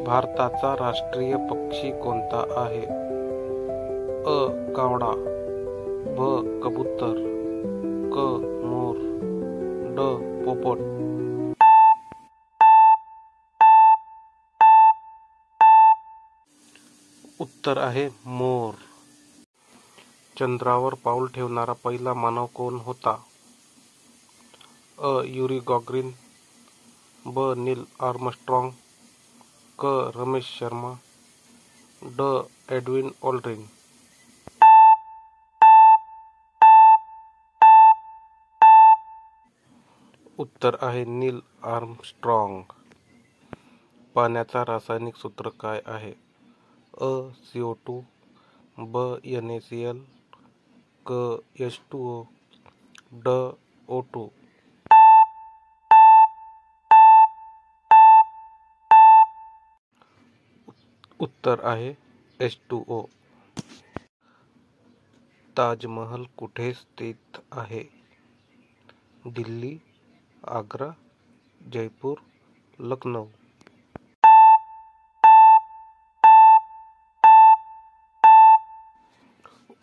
भारताचा राष्ट्रीय पक्षी कोणता आहे? अ. कावळा, ब. कबूतर, क. मोर, ड. पोपट. उत्तर आहे मोर. चंद्रावर पाऊल ठेवणारा पहिला मानव कोण होता? अ. युरी गॉगरिन, ब. नील आर्मस्ट्रॉंग, क. रमेश शर्मा, ड. Edwin Aldrin. उत्तर आहे नील आर्मस्ट्रॉंग. पाण्याचा रासायनिक सूत्र काय आहे? अ. CO2, ब. NaCl, क. H2O, ड. O2. उत्तर आहे H2O. ताजमहल कुठे स्थित आहे? दिल्ली, आग्रा, जयपूर, लखनौ.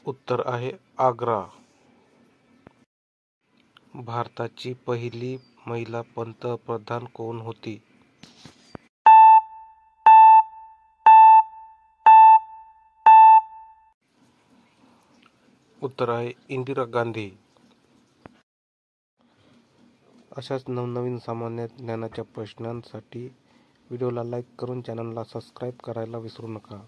उत्तर आहे आग्रा. भारताची पहिली महिला पंतप्रधान कोण होती? उत्तर आहे इंदिरा गांधी. अशाच नवनवीन सामान्य ज्ञानाच्या प्रश्नांसाठी व्हिडिओला लाईक करून चॅनलला सबस्क्राईब करायला विसरू नका.